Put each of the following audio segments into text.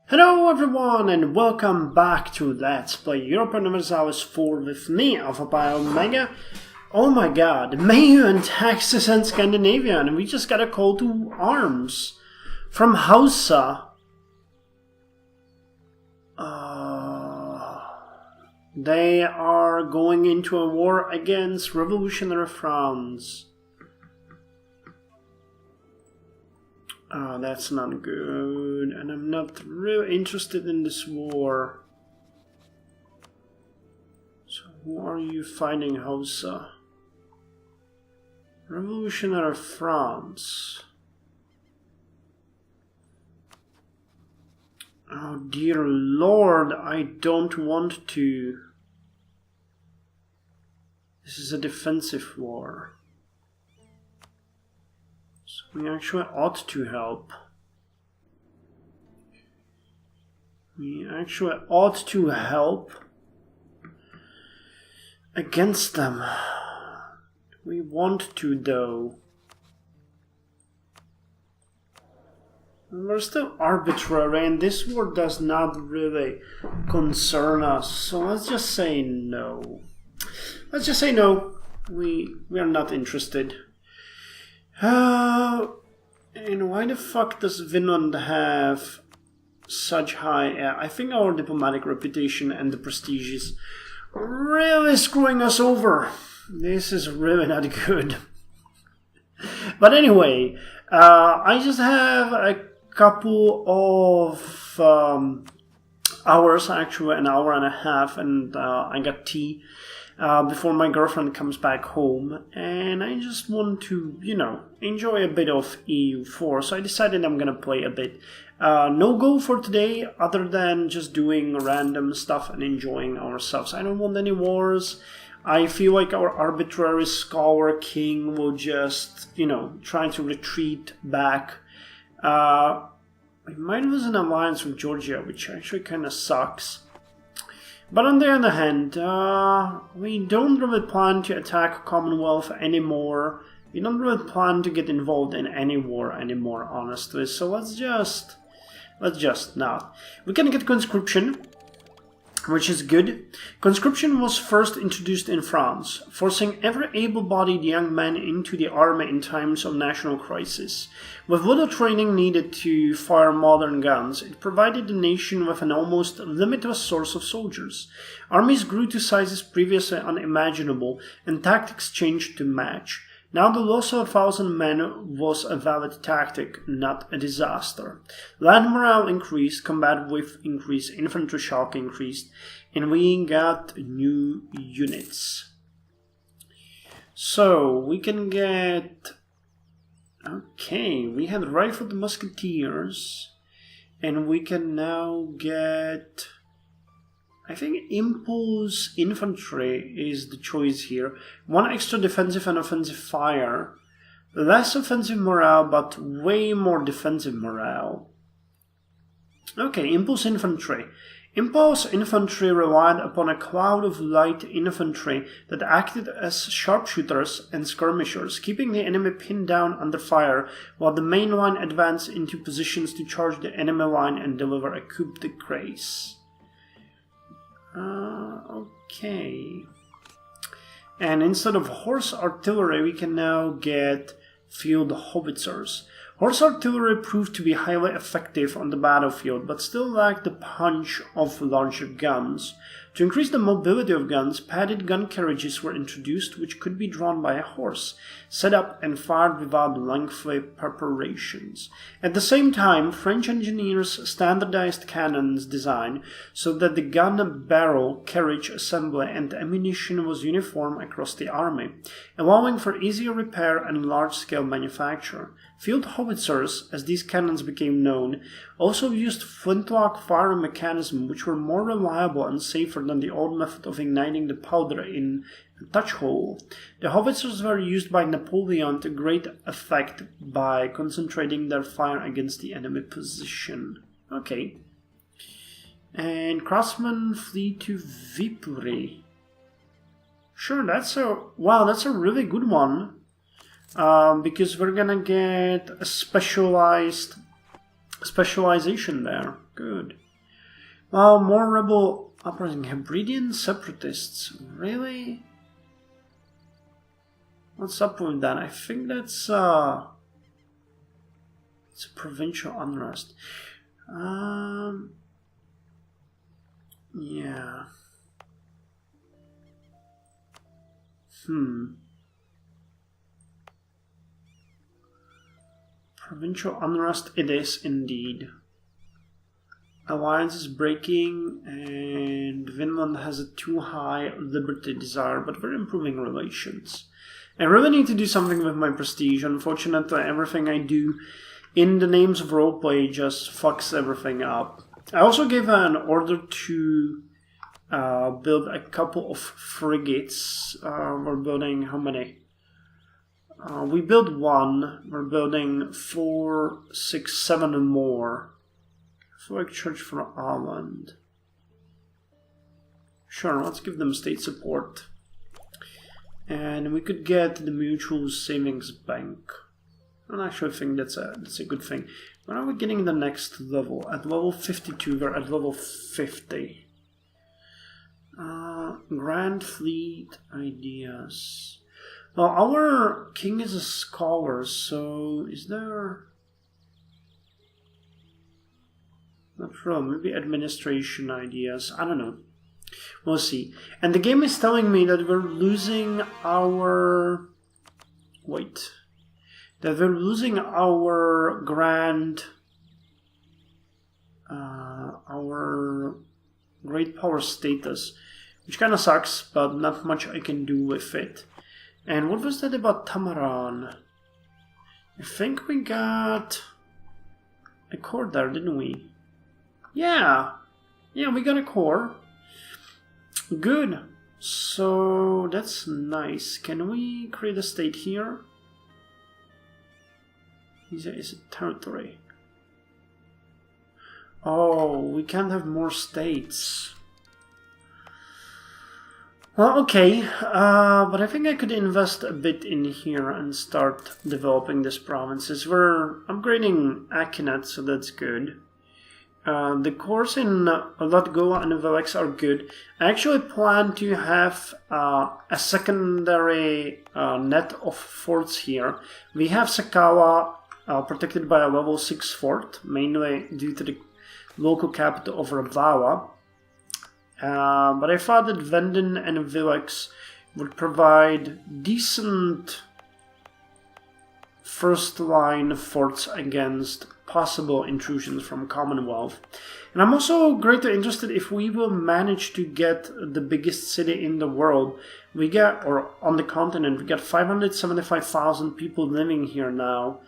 Hello everyone and welcome back to Let's Play Europa Universalis IV with me, Alfapiomega. Oh my god, Meiou and Taxes and Scandinavia, and we just got a call to arms from Hausa. They are going into a war against revolutionary France. Oh, that's not good, and I'm not really interested in this war. So who are you fighting, Hausa? Revolutionary France. Oh dear lord, I don't want to. This is a defensive war. We actually ought to help. We actually ought to help against them. We want to, though. We're still arbitrary, and this war does not really concern us. So let's just say no. Let's just say no. We are not interested. And why the fuck does Finland have such high... I think our diplomatic reputation and the prestige is really screwing us over. This is really not good. But anyway, I just have a couple of hours, actually an hour and a half, and I got tea. Before my girlfriend comes back home, and I just want to, enjoy a bit of EU4, so I decided I'm gonna play a bit. No goal for today, other than just doing random stuff and enjoying ourselves. I don't want any wars. I feel like our arbitrary scholar king will just, try to retreat back. We might lose an alliance with Georgia, which actually kind of sucks. But on the other hand, we don't really plan to attack Commonwealth anymore. We don't really plan to get involved in any war anymore, honestly. So let's just not. We can get conscription, which is good. Conscription was first introduced in France, forcing every able-bodied young man into the army in times of national crisis. With little training needed to fire modern guns, it provided the nation with an almost limitless source of soldiers. Armies grew to sizes previously unimaginable, and tactics changed to match. Now the loss of 1,000 men was a valid tactic, not a disaster. Land morale increased, combat width increased, infantry shock increased, and we got new units. So, we can get... Okay, we had rifled musketeers, and we can now get... I think impulse infantry is the choice here. One extra defensive and offensive fire. Less offensive morale, but way more defensive morale. Okay, impulse infantry. Impulse infantry relied upon a cloud of light infantry that acted as sharpshooters and skirmishers, keeping the enemy pinned down under fire while the main line advanced into positions to charge the enemy line and deliver a coup de grace. Okay. And instead of horse artillery, we can now get field howitzers. Horse artillery proved to be highly effective on the battlefield, but still lacked the punch of larger guns. To increase the mobility of guns, padded gun carriages were introduced, which could be drawn by a horse, set up and fired without lengthy preparations. At the same time, French engineers standardized cannons design so that the gun barrel, carriage assembly, and ammunition was uniform across the army, allowing for easier repair and large-scale manufacture. Field howitzers, as these cannons became known, also used flintlock firing mechanisms which were more reliable and safer than the old method of igniting the powder in a touch hole. The howitzers were used by Napoleon to great effect by concentrating their fire against the enemy position. Okay. And craftsmen flee to Viipuri. Sure, that's a really good one. Because we're gonna get a specialized specialization there. Good. Well, more rebel uprising. Hebridean separatists. Really? What's up with that? I think that's it's a provincial unrest. Yeah. Provincial unrest it is indeed. Alliance is breaking, and Finland has a too high liberty desire, but we're improving relations. I really need to do something with my prestige. Unfortunately, everything I do in the names of roleplay just fucks everything up. I also gave an order to build a couple of frigates. We're building how many? We built one. We're building 4, 6, 7 more. Flag Church for Ireland. Sure, let's give them state support. And we could get the Mutual Savings Bank. I actually think that's a good thing. When are we getting the next level? At level 52, we're at level 50. Grand Fleet ideas. Well, our king is a scholar, so is there... Not sure, maybe administration ideas, I don't know. We'll see. And the game is telling me that we're losing our... Wait. That we're losing our grand... our great power status. Which kind of sucks, but not much I can do with it. And what was that about Tamaran? I think we got a core there, didn't we? Yeah, we got a core. Good. So that's nice. Can we create a state here? Is it territory? Oh, we can't have more states. Well, okay, but I think I could invest a bit in here and start developing these provinces. We're upgrading Akinet, so that's good. The cores in Latgoa and Velex are good. I actually plan to have a secondary net of forts here. We have Sakawa protected by a level 6 fort, mainly due to the local capital of Ravawa. But I thought that Venden and Velex would provide decent first-line forts against possible intrusions from Commonwealth. And I'm also greatly interested if we will manage to get the biggest city in the world. We get, or on the continent, we got 575,000 people living here now,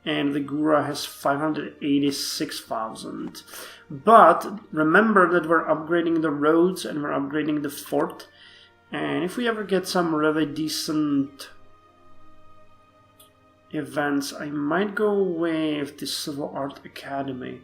and Vigura has 586,000. But remember that we're upgrading the roads and we're upgrading the fort. And if we ever get some really decent events, I might go with the Civil Art Academy.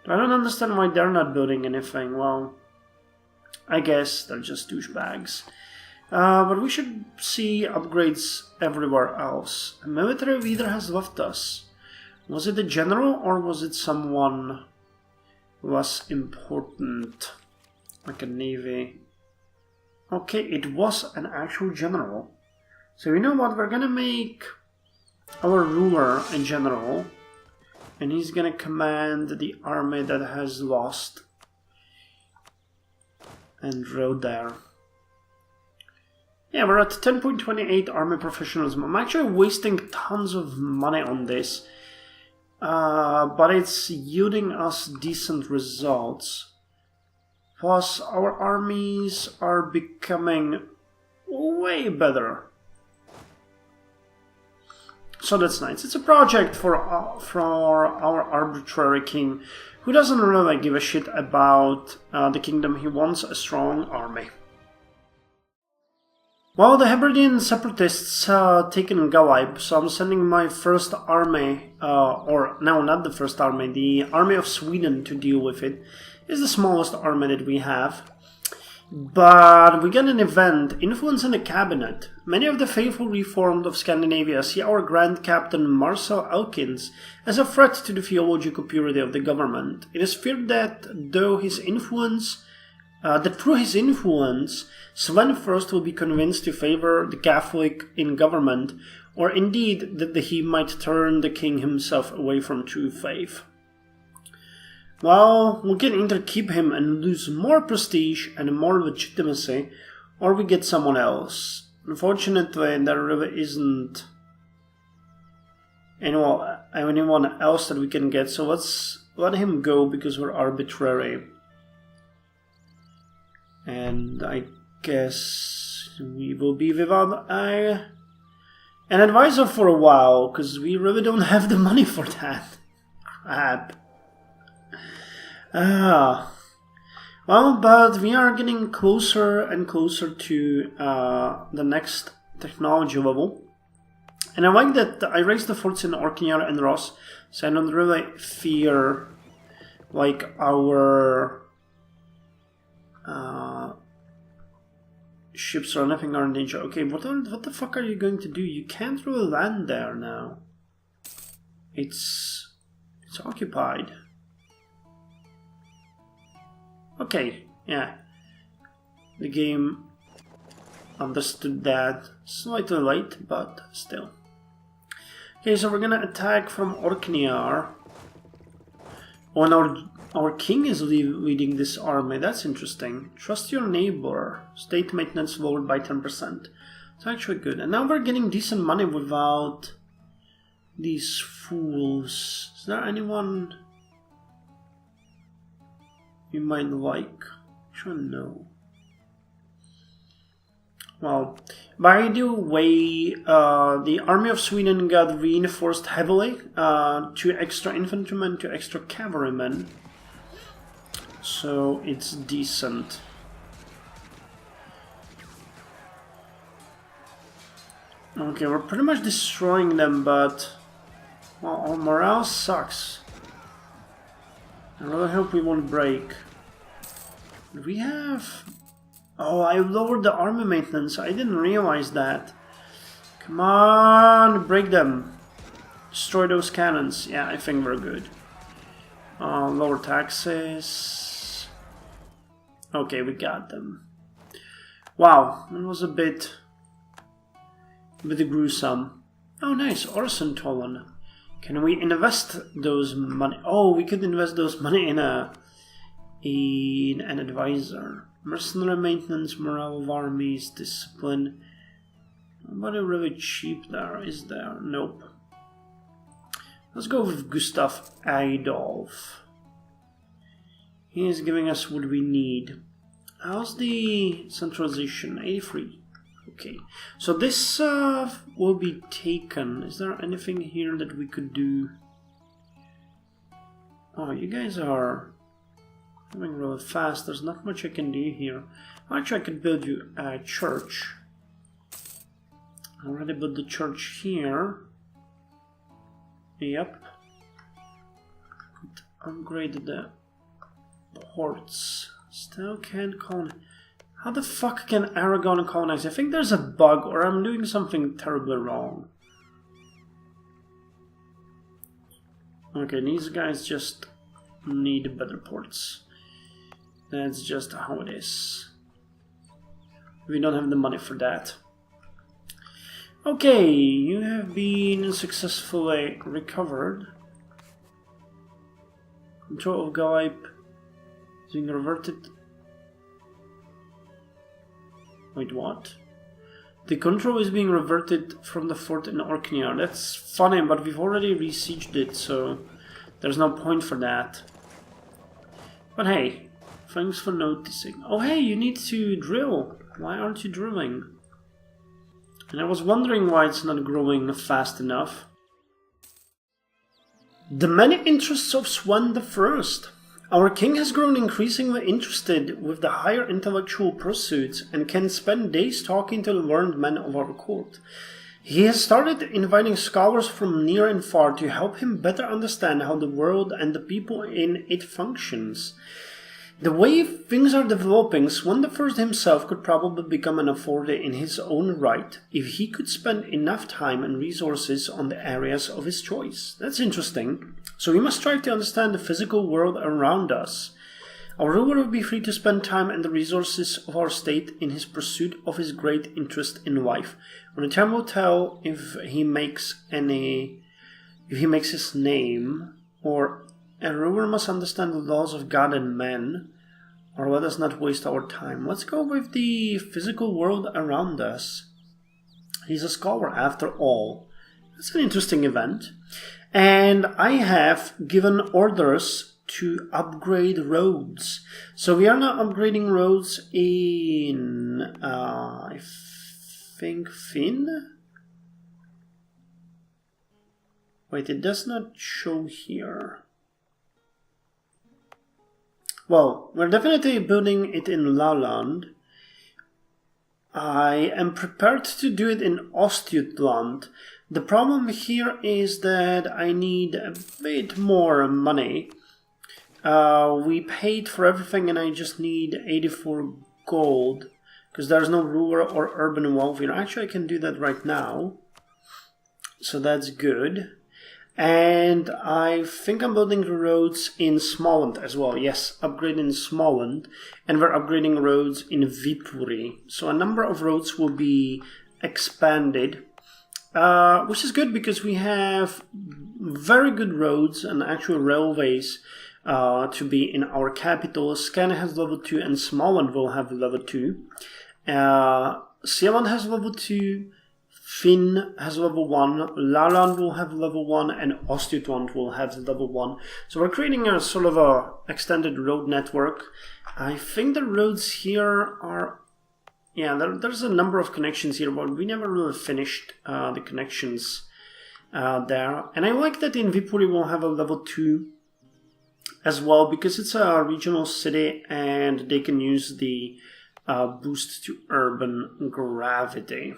I don't understand why they're not building anything. Well, I guess they're just douchebags. But we should see upgrades everywhere else. A military leader has left us. Was it a general or was it someone less important? Like a navy. Okay, it was an actual general. So you know what, we're gonna make our ruler a general. And he's gonna command the army that has lost. And rode there. Yeah, we're at 10.28 army professionalism. I'm actually wasting tons of money on this. But it's yielding us decent results. Plus, our armies are becoming way better. So that's nice. It's a project for our arbitrary king, who doesn't really give a shit about the kingdom. He wants a strong army. Well, the Hebridean separatists taken Galib, so I'm sending my first army, or no, not the first army, the army of Sweden to deal with it. It's the smallest army that we have. But we get an event, influence in the cabinet. Many of the faithful reformed of Scandinavia see our Grand Captain Marcel Elkins as a threat to the theological purity of the government. It is feared that through his influence, Sven first will be convinced to favor the Catholic in government, or indeed that he might turn the king himself away from true faith. Well, we can either keep him and lose more prestige and more legitimacy, or we get someone else. Unfortunately, there really isn't anyone else that we can get, so let's let him go because we're arbitrary. And I guess we will be without an advisor for a while, because we really don't have the money for that. Crap. Well, but we are getting closer and closer to the next technology level. And I like that I raised the forts in Orkneyar and Ross, so I don't really fear like our ships or anything are in danger. Okay, what the fuck are you going to do? You can't really land there now. It's occupied. Okay, yeah. The game understood that. Slightly late, but still. Okay, so we're gonna attack from Orkneyar. Oh, and our king is leading this army. That's interesting. Trust your neighbor. State maintenance lowered by 10%. It's actually good. And now we're getting decent money without these fools. Is there anyone you might like? Sure, no. Well, by the way, the army of Sweden got reinforced heavily. 2 extra infantrymen, 2 extra cavalrymen. So it's decent. Okay, we're pretty much destroying them, but well, our morale sucks. I really hope we won't break. Do we have... Oh, I lowered the army maintenance. I didn't realize that. Come on, break them. Destroy those cannons. Yeah, I think we're good. Lower taxes. Okay, we got them. Wow, that was a bit gruesome. Oh, nice, Orsentollen. Can we invest those money? Oh, we could invest those money in an advisor. Mercenary maintenance, morale of armies, discipline. Nobody really cheap there, is there? Nope. Let's go with Gustav Adolf. He is giving us what we need. How's the centralization? 83. Okay. So this will be taken. Is there anything here that we could do? Oh, you guys are moving really fast. There's not much I can do here. Actually, I could build you a church. I already built the church here. Yep. Could upgrade the ports. Still can't colonize. How the fuck can Aragon colonize? I think there's a bug, or I'm doing something terribly wrong. Okay, these guys just need better ports. That's just how it is. We don't have the money for that. Okay, you have been successfully recovered. Control of Galip is being reverted. Wait, what? The control is being reverted from the fort in Orkneyar. That's funny, but we've already besieged it, so there's no point for that. But hey, thanks for noticing. Oh hey, you need to drill. Why aren't you drilling? And I was wondering why it's not growing fast enough. The many interests of Sven I. Our king has grown increasingly interested with the higher intellectual pursuits and can spend days talking to the learned men of our court. He has started inviting scholars from near and far to help him better understand how the world and the people in it functions. The way things are developing, Swan the First himself could probably become an authority in his own right if he could spend enough time and resources on the areas of his choice. That's interesting. So we must strive to understand the physical world around us. Our ruler will be free to spend time and the resources of our state in his pursuit of his great interest in life. When the time will tell if he makes his name, or a ruler must understand the laws of God and men, or let us not waste our time. Let's go with the physical world around us. He's a scholar after all. That's an interesting event. And I have given orders to upgrade roads. So we are now upgrading roads in, I think, Finn? Wait, it does not show here. Well, we're definitely building it in Lowland. I am prepared to do it in Ostjutland. The problem here is that I need a bit more money. We paid for everything and I just need 84 gold because there's no ruler or urban welfare. Actually, I can do that right now. So that's good. And I think I'm building the roads in Småland as well. Yes, upgrade in Småland. And we're upgrading roads in Viipuri. So a number of roads will be expanded. Which is good because we have very good roads and actual railways to be in our capital. Skåne has level 2 and Småland will have level 2. Sealand has level 2. Finn has level 1, Laland will have level 1, and Ostjutland will have level 1. So we're creating a sort of a extended road network. I think the roads here are... Yeah, there's a number of connections here, but we never really finished the connections there. And I like that in Viipuri we'll have a level 2 as well, because it's a regional city and they can use the boost to urban gravity.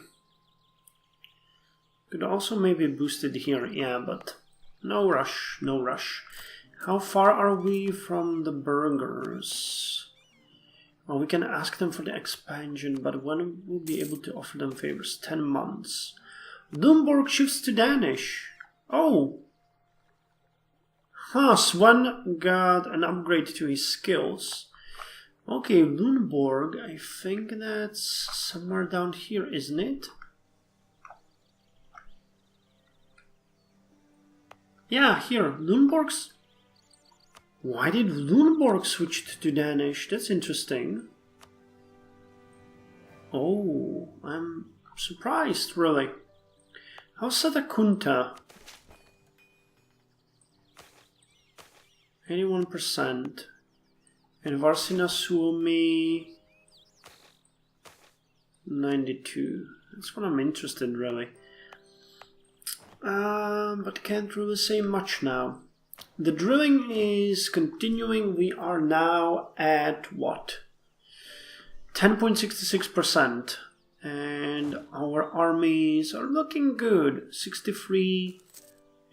Could also maybe boost it here, yeah, but no rush, no rush. How far are we from the burgers? Well, we can ask them for the expansion, but when we'll be able to offer them favors? 10 months. Lumborg shifts to Danish. Oh! Huh, Swan got an upgrade to his skills. Okay, Lunborg, I think that's somewhere down here, isn't it? Yeah, here, Lunborg's... Why did Lunborg switch to Danish? That's interesting. Oh, I'm surprised, really. How's Satakunta? 81%. And Varsina Suomi... 92. That's what I'm interested in, really. But can't really say much now. The drilling is continuing. We are now at what? 10.66%. And our armies are looking good. 63,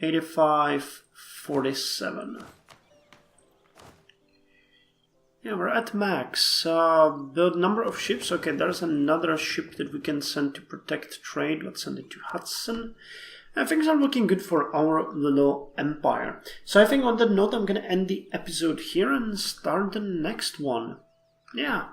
85, 47. Yeah, we're at max. Build number of ships. Okay, there's another ship that we can send to protect trade. Let's send it to Hudson. And things are looking good for our little empire. So I think on that note, I'm going to end the episode here and start the next one. Yeah.